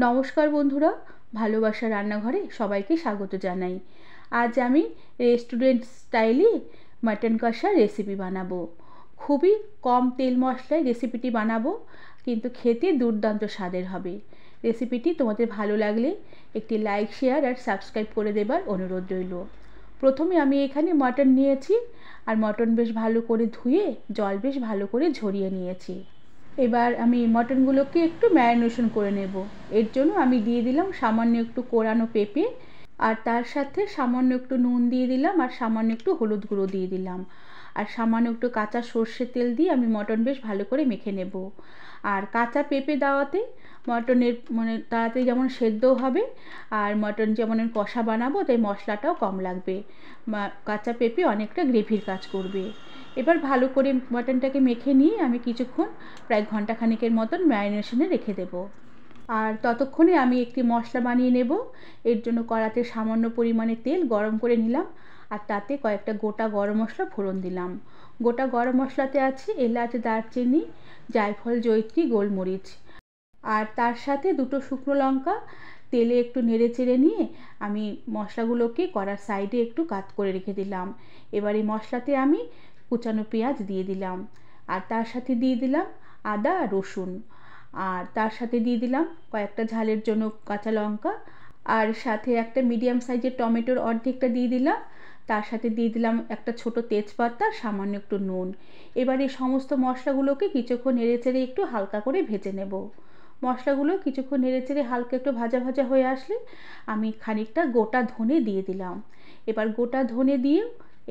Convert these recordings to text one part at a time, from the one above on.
নমস্কার বন্ধুরা, ভালোবাসা রান্নাঘরে সবাইকে স্বাগত জানাই। আজ আমি রেস্টুরেন্ট স্টাইলে মাটন কষা রেসিপি বানাবো। খুবই কম তেল মশলায় রেসিপিটি বানাবো, কিন্তু খেতে দুর্দান্ত স্বাদের হবে। রেসিপিটি তোমাদের ভালো লাগলে একটি লাইক, শেয়ার আর সাবস্ক্রাইব করে দেবার অনুরোধ রইল। প্রথমে আমি এখানে মটন নিয়েছি, আর মটন বেশ ভালো করে ধুয়ে জল বেশ ভালো করে ঝরিয়ে নিয়েছি। এবার আমি মটনগুলোকে একটু ম্যারিনেশন করে নেব। এর জন্য আমি দিয়ে দিলাম সামান্য একটু কোরানো পেঁপে, আর তার সাথে সামান্য একটু নুন দিয়ে দিলাম, আর সামান্য একটু হলুদ গুঁড়ো দিয়ে দিলাম, আর সামান্য একটু কাঁচা সর্ষের তেল দিয়ে আমি মটন বেশ ভালো করে মেখে নেব। আর কাঁচা পেঁপে দেওয়াতে মটনের তাড়াতাড়ি যেমন সেদ্ধও হবে, আর মটন যেমন কষা বানাবো তাই মশলাটাও কম লাগবে। কাঁচা পেঁপে অনেকটা গ্রেভির কাজ করবে। এবার ভালো করে মটনটাকে মেখে নিয়ে আমি কিছুক্ষণ প্রায় ঘন্টাখানেকের মতন ম্যারিনেশনে রেখে দেব। আর ততক্ষণে আমি একটি মশলা বানিয়ে নেব। এর জন্য কড়াতে সামান্য পরিমাণে তেল গরম করে নিলাম, আর তাতে কয়েকটা গোটা গরম মশলা ফোড়ন দিলাম। গোটা গরম মশলাতে আছে এলাচ, দারচিনি, জায়ফল, জয়িত্রী, গোলমরিচ, আর তার সাথে দুটো শুকনো লঙ্কা তেলে একটু নেড়ে চেড়ে নিয়ে আমি মশলাগুলোকে কড়ার সাইডে একটু কাত করে রেখে দিলাম। এবার এই মশলাতে আমি কুচানো পেঁয়াজ দিয়ে দিলাম, আর তার সাথে দিয়ে দিলাম আদা আর রসুন, আর তার সাথে দিয়ে দিলাম কয়েকটা ঝালের জন্য কাঁচা লঙ্কা, আর সাথে একটা মিডিয়াম সাইজের টমেটোর অর্ধেকটা দিয়ে দিলাম। তার সাথে দিয়ে দিলাম একটা ছোট তেজপাতা, সামান্য একটু নুন। এবার এই সমস্ত মশলাগুলোকে কিছুক্ষণ নেড়েচেড়ে একটু হালকা করে ভেজে নেব। মশলাগুলো কিছুক্ষণ নেড়েচেড়ে হালকা একটু ভাজা ভাজা হয়ে আসলে আমি খানিকটা গোটা ধনে দিয়ে দিলাম। এবার গোটা ধনে দিয়ে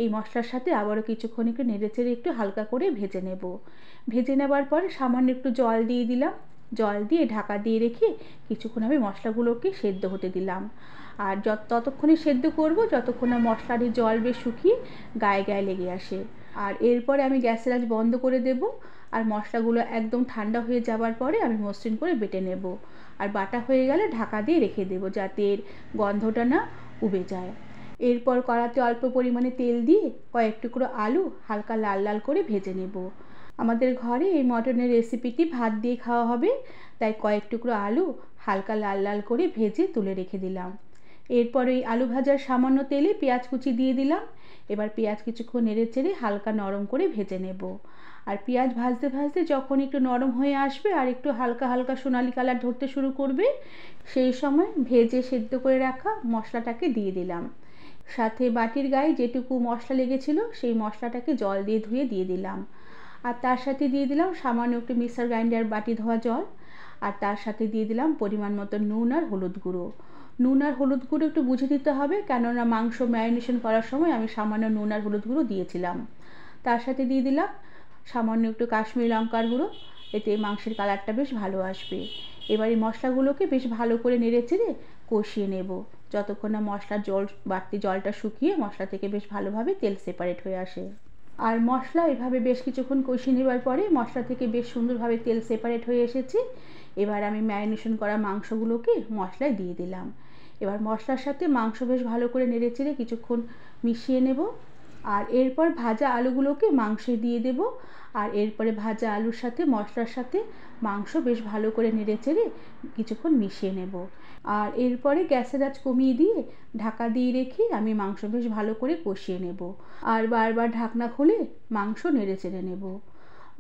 এই মশলার সাথে আবারও কিছুক্ষণ একটু নেড়েচেড়ে একটু হালকা করে ভেজে নেব। ভেজে নেবার পরে সামান্য একটু জল দিয়ে দিলাম। জল দিয়ে ঢাকা দিয়ে রেখে কিছুক্ষণ আমি মশলাগুলোকে সেদ্ধ হতে দিলাম। আর ততক্ষণে সেদ্ধ করব যতক্ষণ না মশলার জল বেশ শুকিয়ে গায়ে গায়ে লেগে আসে। আর এরপরে আমি গ্যাসের আঁচ বন্ধ করে দেব, আর মশলাগুলো একদম ঠান্ডা হয়ে যাবার পরে আমি মসৃণ করে বেটে নেব। আর বাটা হয়ে গেলে ঢাকা দিয়ে রেখে দেব যাতে এর গন্ধটা না উবে যায়। এরপর কড়াতে অল্প পরিমাণে তেল দিয়ে কয়েক টুকরো আলু হালকা লাল লাল করে ভেজে নেব। আমাদের ঘরে এই মটনের রেসিপিটি ভাত দিয়ে খাওয়া হবে, তাই কয়েক টুকরো আলু হালকা লাল লাল করে ভেজে তুলে রেখে দিলাম। এরপর ওই আলু ভাজার সামান্য তেলে পেঁয়াজ কুচি দিয়ে দিলাম। এবার পেঁয়াজ কিছুক্ষণ নেড়ে চেড়ে হালকা নরম করে ভেজে নেব। আর পেঁয়াজ ভাজতে ভাজতে যখন একটু নরম হয়ে আসবে আর একটু হালকা হালকা সোনালি কালার ধরতে শুরু করবে, সেই সময় ভেজে সেদ্ধ করে রাখা মশলাটাকে দিয়ে দিলাম। সাথে বাটির গায়ে যেটুকু মশলা লেগেছিল সেই মশলাটাকে জল দিয়ে ধুয়ে দিয়ে দিলাম। আর তার সাথে দিয়ে দিলাম সামান্য একটু মিক্সার গ্রাইন্ডার বাটি ধোয়া জল, আর তার সাথে দিয়ে দিলাম পরিমাণ মতো নুন আর হলুদ গুঁড়ো। নুন আর হলুদ গুঁড়ো একটু বুঝে দিতে হবে, কেননা মাংস ম্যারিনেশন করার সময় আমি সামান্য নুন আর হলুদ গুঁড়ো দিয়েছিলাম। তার সাথে দিয়ে দিলাম সামান্য একটু কাশ্মীরি লঙ্কার গুঁড়ো, এতে মাংসের কালারটা বেশ ভালো আসবে। এবার এই মশলাগুলোকে বেশ ভালো করে নেড়ে চেড়ে কষিয়ে নেব যতক্ষণ না মশলার বাড়তি জলটা শুকিয়ে মশলা থেকে বেশ ভালোভাবে তেল সেপারেট হয়ে আসে। আর মশলা এভাবে বেশ কিছুক্ষণ কষিয়ে নেবার পরে মশলা থেকে বেশ সুন্দরভাবে তেল সেপারেট হয়ে এসেছে। এবার আমি ম্যারিনেশন করা মাংসগুলোকে মশলায় দিয়ে দিলাম। এবার মশলার সাথে মাংস বেশ ভালো করে নেড়ে চেড়ে কিছুক্ষণ মিশিয়ে নেব। আর এরপর ভাজা আলুগুলোকে মাংসে দিয়ে দেব, আর এরপরে ভাজা আলুর সাথে মশলার সাথে মাংস বেশ ভালো করে নেড়ে চেড়ে কিছুক্ষণ মিশিয়ে নেব। আর এরপরে গ্যাসের আঁচ কমিয়ে দিয়ে ঢাকা দিয়ে রেখে আমি মাংস বেশ ভালো করে কষিয়ে নেব, আর বারবার ঢাকনা খুলে মাংস নেড়ে চেড়ে নেব।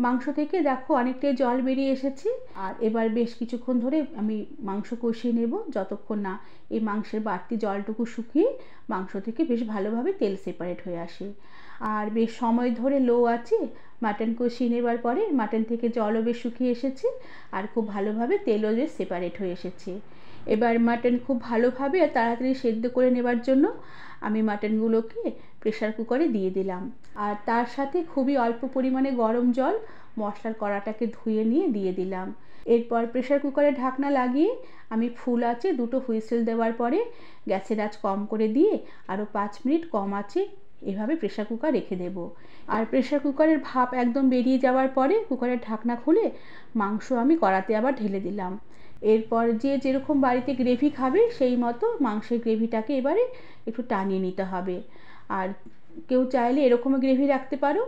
মাংস থেকে দেখো অনেকটাই জল বেরিয়ে এসেছে। আর এবার বেশ কিছুক্ষণ ধরে আমি মাংস কষিয়ে নেব যতক্ষণ না এই মাংসের বাড়তি জলটুকু শুকিয়ে মাংস থেকে বেশ ভালোভাবে তেল সেপারেট হয়ে আসে। আর বেশ সময় ধরে লো আছে মাটন কষিয়ে নেবার পরে মাটন থেকে জলও বেশ শুকিয়ে এসেছে, আর খুব ভালোভাবে তেলও বেশ সেপারেট হয়ে এসেছে। এবার মাটন খুব ভালোভাবে আর তাড়াতাড়ি সেদ্ধ করে নেবার জন্য আমি মাটনগুলোকে প্রেশার কুকারে দিয়ে দিলাম, আর তার সাথে খুবই অল্প পরিমাণে গরম জল মশলার কড়াটাকে ধুয়ে নিয়ে দিয়ে দিলাম। এরপর প্রেশার কুকারে ঢাকনা লাগিয়ে আমি ফুল আঁচে দুটো হুইসেল দেওয়ার পরে গ্যাসের আঁচ কম করে দিয়ে আরও 5 মিনিট কম আঁচে এভাবে প্রেশার কুকার রেখে দেব। আর প্রেশার কুকারের ভাপ একদম বেরিয়ে যাওয়ার পরে কুকারের ঢাকনা খুলে মাংস আমি কড়াতে আবার ঢেলে দিলাম। এরপর যে যেরকম বাড়িতে গ্রেভি খাবে সেই মতো মাংসের গ্রেভিটাকে এবারে একটু টানিয়ে নিতে হবে। আর কেউ চাইলে এরকমও গ্রেভি রাখতে পারো,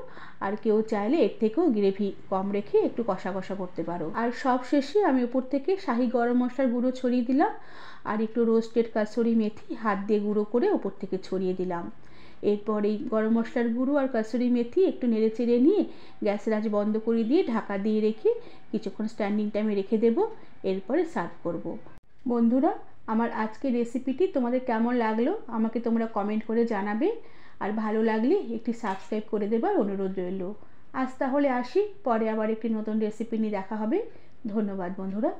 আর কেউ চাইলে এর থেকেও গ্রেভি কম রেখে একটু কষা কষা করতে পারো। আর সব শেষে আমি উপর থেকে শাহি গরম মশলার গুঁড়ো ছড়িয়ে দিলাম, আর একটু রোস্টেড কাসুরি মেথি হাত দিয়ে গুঁড়ো করে উপর থেকে ছড়িয়ে দিলাম। এরপর এই গরম মশলার গুঁড়ো আর কাসুরি মেথি একটু নেড়ে চেড়ে নিয়ে গ্যাসের আঁচ বন্ধ করে দিয়ে ঢাকা দিয়ে রেখে কিছুক্ষণ স্ট্যান্ডিং টাইমে রেখে দেবো। এরপরে সার্ভ করব। বন্ধুরা, আমার আজকের রেসিপিটি তোমাদের কেমন লাগলো আমাকে তোমরা কমেন্ট করে জানাবে, আর ভালো লাগলে একটি সাবস্ক্রাইব করে দেবার অনুরোধ রইল। আজ তাহলে আসি, পরে আবার একটি নতুন রেসিপি নিয়ে দেখা হবে। ধন্যবাদ বন্ধুরা।